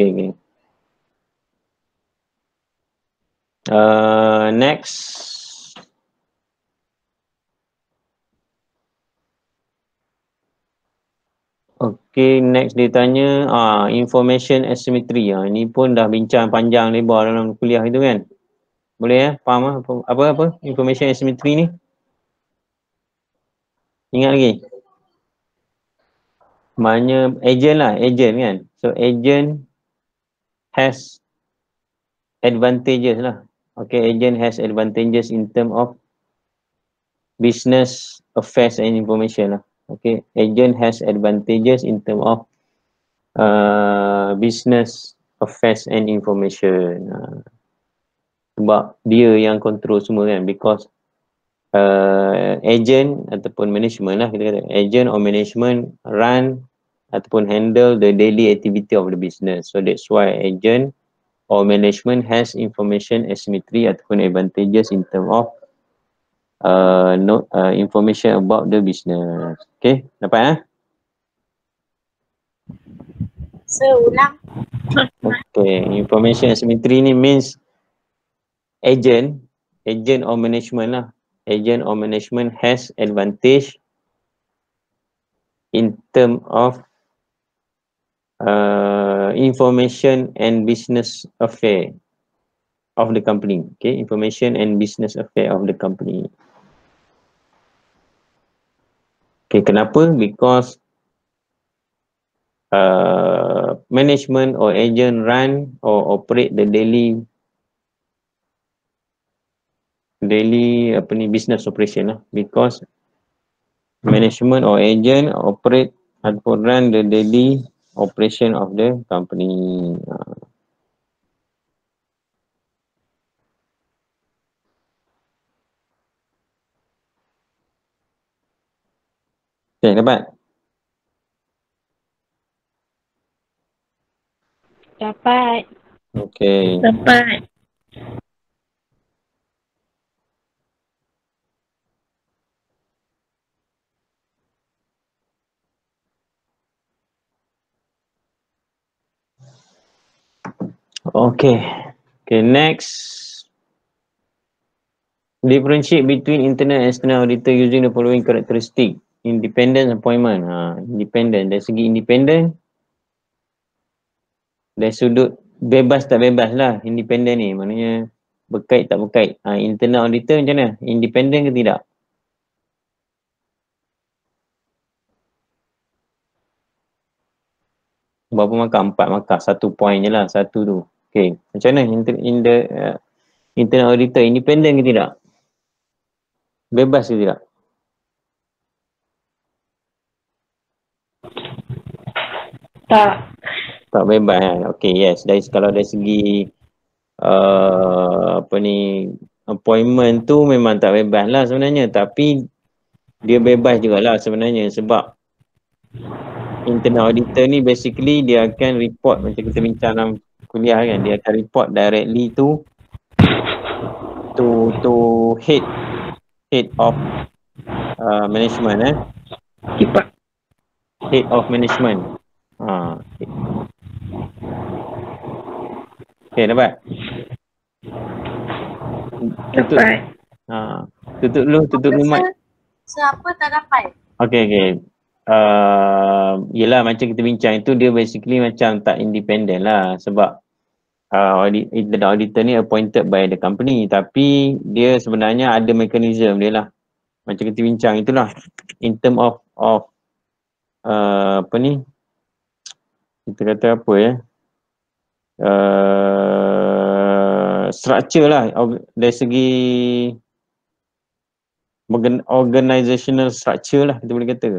S1: Next. Okay, next dia tanya information asymmetry. Ini pun dah bincang panjang lebar dalam kuliah itu kan. Boleh faham apa information asymmetry ni? Ingat lagi? Maknanya agent lah, agent kan. So agent has advantages lah. Okay, agent has advantages in term of business affairs and information lah. Okay, agent has advantages in term of business affairs and information. Sebab dia yang control semua kan, because agent ataupun management lah kita kata, agent or management run ataupun handle the daily activity of the business. So that's why agent or management has information asymmetry ataupun advantages in term of information about the business. Okay, dapat
S5: So ulang.
S1: Okay, information asymmetry ni means agent or management lah. Agent or management has advantage in term of information and business affair of the company. Okay, information and business affair of the company. Okay, kenapa? Because management or agent run or operate the daily business operation lah. Because management or agent operate ataupun run the daily operation of the company. Okay, dapat?
S3: Dapat.
S1: Okay.
S3: Dapat.
S1: Okay, next Differentiate between internal and external auditor using the following characteristic. Independent appointment. Independent. Dari segi independent, dari sudut bebas tak bebas lah independent ni. Maknanya berkait tak berkait. Internal auditor macam mana? Independent ke tidak? Berapa markah? 4 markah. 1 point je lah. 1 tu. Okay. Macam mana? Internal auditor independent ke tidak? Bebas ke tidak? Tak bebas kan? Okay, yes. Kalau dari segi appointment tu memang tak bebas lah sebenarnya. Tapi dia bebas jugalah sebenarnya sebab internal auditor ni basically dia akan report macam kita bincang dalam kuliah kan. Dia akan report directly to head of management Head of management. Okay, dapat? Tutup dulu mic.
S5: Siapa tak dapat?
S1: Okay. Yelah macam kita bincang itu dia basically macam tak independent lah sebab internal auditor ni appointed by the company tapi dia sebenarnya ada mekanisme dia lah. Macam kita bincang itulah in term of kita kata apa ya, structure lah dari segi organizational structure lah kita boleh kata.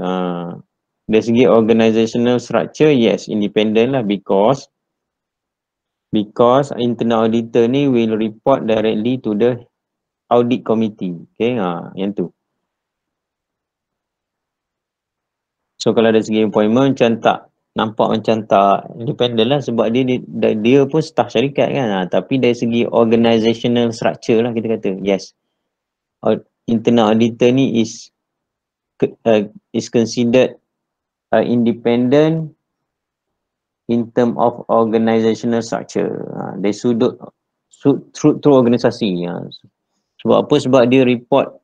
S1: Dari segi organizational structure, yes, independent lah because internal auditor ni will report directly to the audit committee. Okay, yang tu. So kalau dari segi appointment macam tak nampak macam tak independent lah sebab dia pun staff syarikat kan. Tapi dari segi organizational structure lah kita kata, yes. Internal auditor ni is considered independent in term of organizational structure. Dari sudut organisasi. Sebab apa? Sebab dia report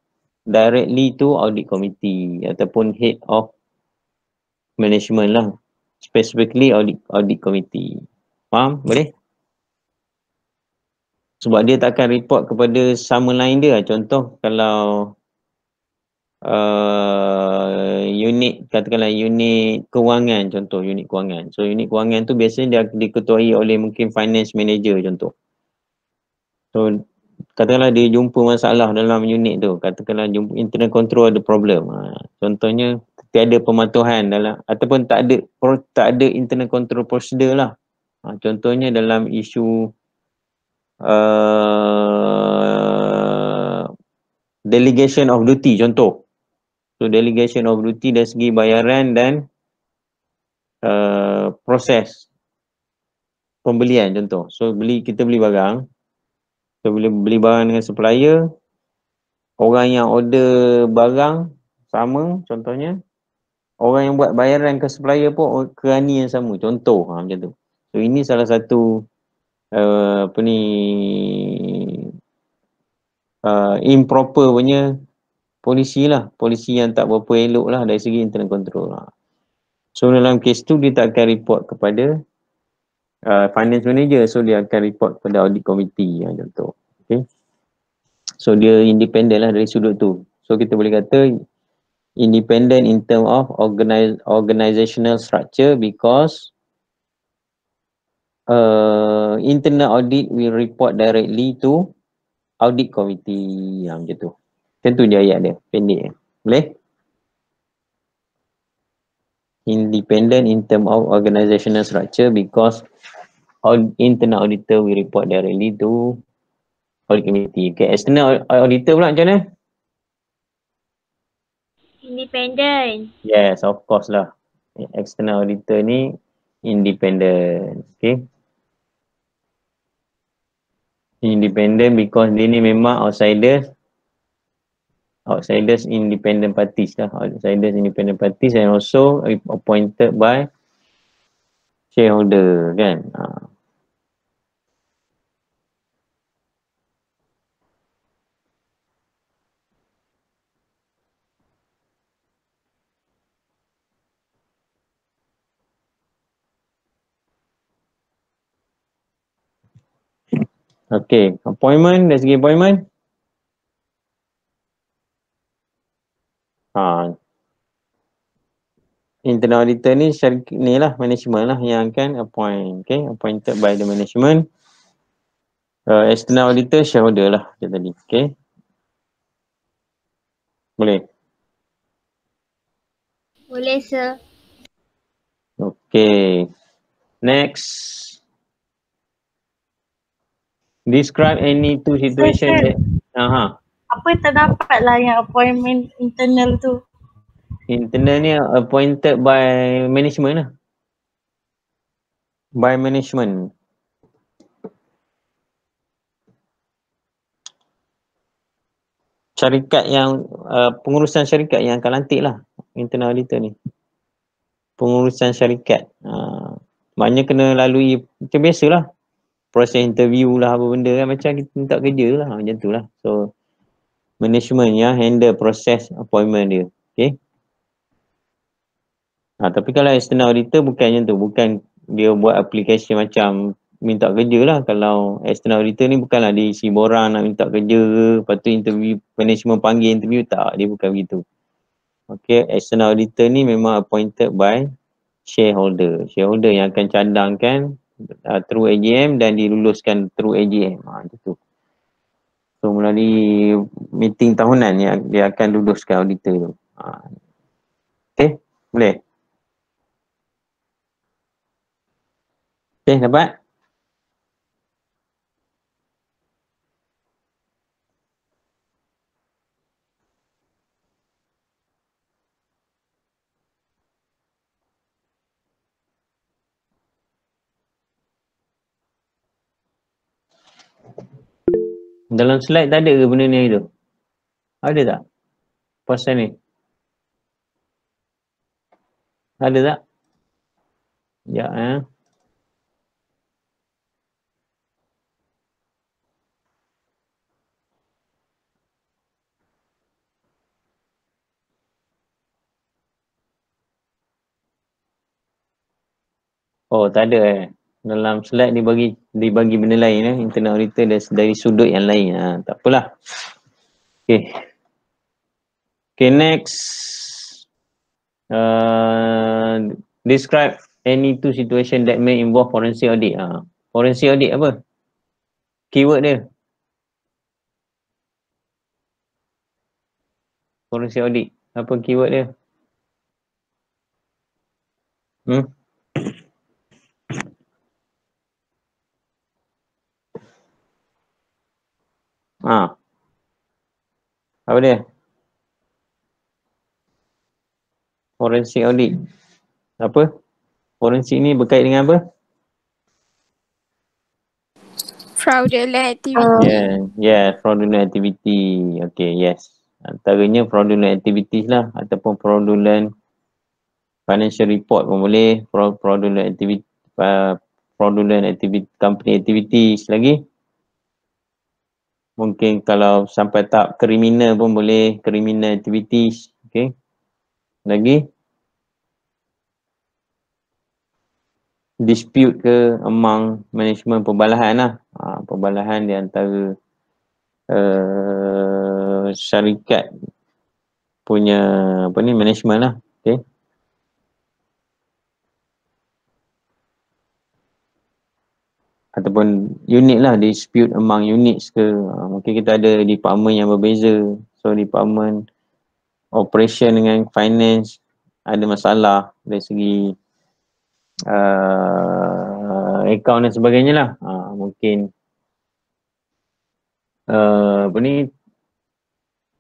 S1: directly to audit committee ataupun head of management lah. Specifically audit committee. Faham? Boleh? Sebab dia takkan report kepada sama lain dia. Contoh kalau katakanlah unit kewangan, contoh unit kewangan. So unit kewangan tu biasanya dia diketuai oleh mungkin finance manager contoh. So katakanlah dia jumpa masalah dalam unit tu, katakanlah jumpa internal control ada problem. Contohnya tiada pematuhan dalam ataupun tak ada internal control procedure lah. Contohnya dalam isu delegation of duty contoh. So delegation of duty dari segi bayaran dan proses pembelian contoh. So kita beli barang. So bila beli barang dengan supplier, orang yang order barang sama contohnya, orang yang buat bayaran ke supplier pun kerani yang sama contoh macam tu. So ini salah satu improper punya polisi lah, polisi yang tak berapa elok lah dari segi internal control lah. So dalam kes tu dia tak akan report kepada finance manager, so dia akan report kepada audit committee contoh. Okay. So dia independent lah dari sudut tu. So kita boleh kata independent in term of organizational structure because internal audit will report directly to audit committee. Macam tu. Macam tu je ayat dia. Pendek. Boleh? Independent in term of organizational structure because internal auditor will report directly to audit committee. Okay. External auditor pula macam mana?
S6: Independent.
S1: Yes, of course lah. External auditor ni independent. Okay. Independent because dia ni memang outsiders independent parties lah. Outsiders independent parties and also appointed by shareholder kan. Okay, appointment, dari segi appointment. Internal auditor ni lah management lah yang akan appoint. Okay, appointed by the management. External auditor shareholder lah macam tadi. Okay, boleh.
S6: Boleh, sir.
S1: Okay, next. Describe any two situation
S5: Sir.
S1: that
S5: Apa terdapat lah yang appointment internal tu?
S1: internal ni appointed by management lah. By management. Syarikat yang pengurusan syarikat yang akan lantik lah internal auditor ni. Pengurusan syarikat. Maknanya kena lalui macam biasalah. Proses interview lah apa benda kan, macam kita minta kerja lah macam tu lah. So management yang handle proses appointment dia. Okay. Tapi kalau external auditor bukan macam tu. Bukan dia buat application macam minta kerja lah. Kalau external auditor ni bukanlah dia isi borang nak minta kerja ke, lepas tu interview, management panggil interview, tak, dia bukan begitu. Okay, external auditor ni memang appointed by shareholder. Shareholder yang akan cadangkan through AGM dan diluluskan through AGM. Macam tu. So melalui meeting tahunan yang dia akan luluskan auditor tu. Okay, boleh? Okay, dapat? Dalam slide tak ada ke benda ni tu? Ada tak? Pasal ni? Ada tak? Ya, Oh, tak ada Dalam slide dibagi benda lain internal auditor dari sudut yang lain. Tak apalah. Okay. Okay, next. Describe any two situation that may involve forensic audit. Forensic audit apa? Keyword dia. Forensic audit. Apa keyword dia? Apa dia? Forensic audit. Apa? Forensik ni berkait dengan apa?
S6: Fraudulent activity.
S1: Fraudulent activity. Okay, yes. Antaranya fraudulent activities lah ataupun fraudulent financial report pun boleh. Fraudulent activity, company activities lagi. Mungkin kalau sampai tahap kriminal pun boleh, criminal activities. Okay. Lagi. Dispute ke among management, perbalahan lah. Perbalahan di antara syarikat punya management lah. Okay. Ataupun unit lah, dispute among units ke. Mungkin kita ada department yang berbeza. So department operation dengan finance ada masalah dari segi account dan sebagainya lah. Mungkin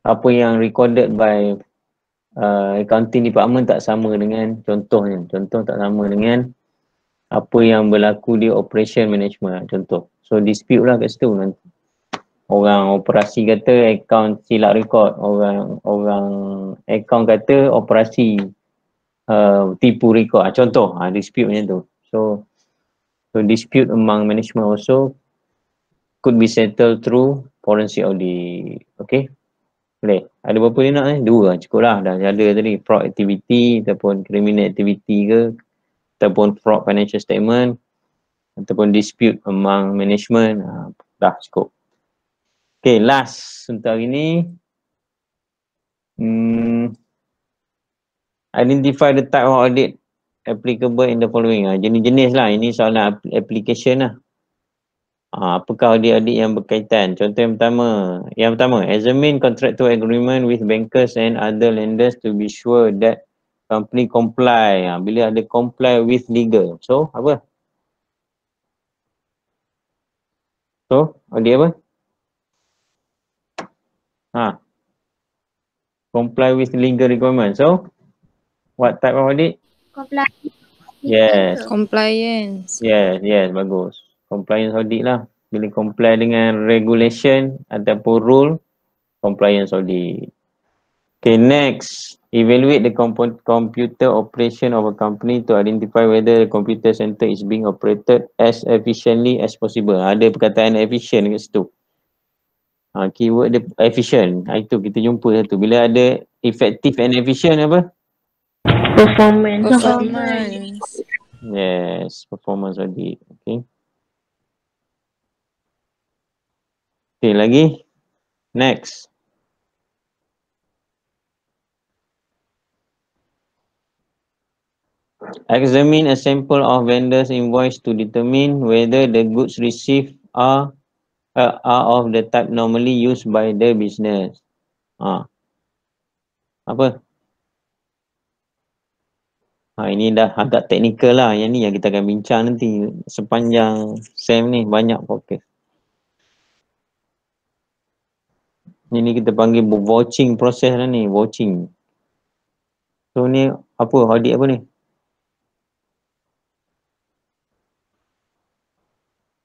S1: apa yang recorded by accounting department tak sama dengan contoh tak sama dengan apa yang berlaku di operation management contoh. So dispute lah kat situ nanti. Orang operasi kata account silap record, orang account kata operasi tipu record. Contoh dispute macam tu. So dispute among management also could be settled through forensic audit. Okay. Boleh. Ada berapa dia nak ni? 2 cukup lah. Dah ada tadi. Fraud activity ataupun criminal activity ke, ataupun fraud financial statement, ataupun dispute among management. Dah cukup. Okay, last untuk hari ni. Identify the type of audit applicable in the following. Jenis-jenis lah. Ini soalan application lah. Apakah audit-audit yang berkaitan? Contoh yang pertama, examine contractual agreement with bankers and other lenders to be sure that company comply. Bila ada comply with legal. So, apa? So, audit apa? Comply with legal requirement. So, what type of audit?
S6: Compliance.
S1: Yes.
S7: Compliance.
S1: Yes, bagus. Compliance audit lah. Bila comply dengan regulation ataupun rule, compliance audit. Okay, next. Evaluate the computer operation of a company to identify whether the computer center is being operated as efficiently as possible. Ada perkataan efficient kat situ. Keyword dia efficient. Itu kita jumpa satu. Bila ada effective and efficient apa?
S6: Performance.
S1: Yes, performance audit. Okay. Okay, lagi. Next. Examine a sample of vendors' invoice to determine whether the goods received are of the type normally used by the business. Apa? Ini dah agak teknikal lah. Yang ni yang kita akan bincang nanti sepanjang SEM ni. Banyak fokus. Ini kita panggil vouching proses lah ni. Vouching. So ni apa? Audit apa ni?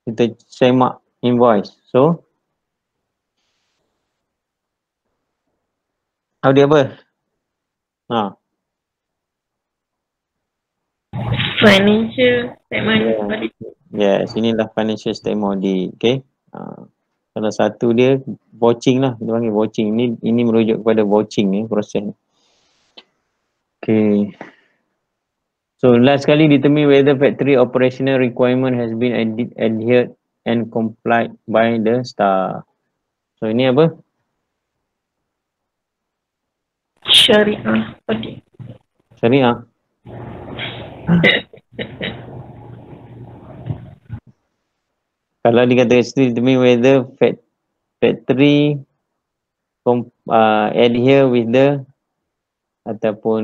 S1: Kita semak invoice. So, audit apa?
S3: Financial statement.
S1: Yes, inilah financial statement audit. Okay. Salah satu dia vouching lah. Dia panggil vouching. Ini merujuk kepada vouching ni, proses. Okay. So last kali determine whether factory operational requirement has been adhered and complied by the staff. So ini apa?
S3: Syariah audit.
S1: Syariah. Kalau dikatakan situ determine whether factory adhere with the ataupun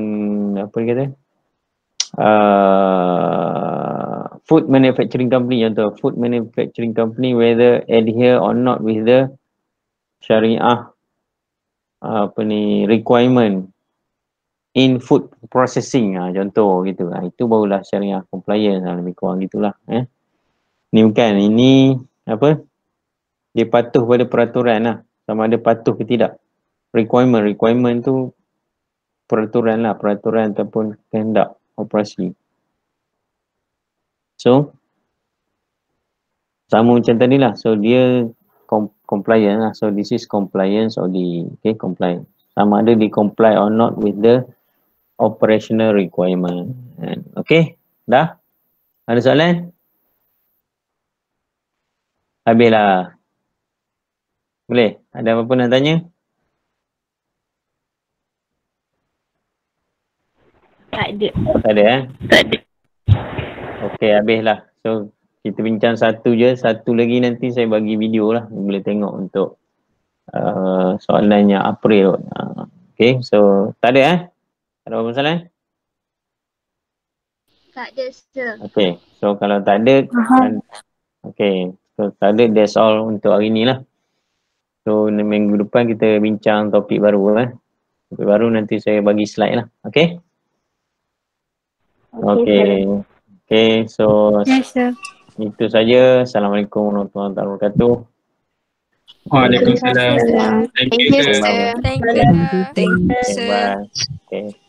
S1: apa dia kata? Food manufacturing company, contoh food manufacturing company whether adhere or not with the syariah requirement in food processing, contoh gitu. Itu barulah syariah compliance, lebih kurang gitulah. Ni bukan, ini apa, dia patuh pada peraturan lah, sama ada patuh ke tidak. Requirement tu peraturan lah, peraturan ataupun kehendak operasi. So sama macam tadi lah. So dia compliance lah. So this is compliance audit. Okay, compliance. Sama ada di comply or not with the operational requirement. Okay, dah? Ada soalan? Habislah. Boleh? Ada apa-apa nak tanya?
S6: Tak ada.
S1: Tak ada
S3: Tak ada.
S1: Okay, habislah. So kita bincang satu je. Satu lagi nanti saya bagi video lah. Boleh tengok untuk soalannya April. Okay, so tak ada ada apa masalah?
S6: Tak ada, sir.
S1: Okay, so kalau tak ada, okay, so tak ada, that's all untuk hari ni lah. So minggu depan kita bincang topik baru Topik baru nanti saya bagi slide lah. Okay? Okay, so
S6: Yes, sir.
S1: itu saja. Assalamualaikum warahmatullahi wabarakatuh.
S2: Waalaikumsalam. Thank you, sir.
S6: Thank you, sir.
S7: Thank you,
S1: Okay,
S7: sir.
S1: bye. Okay.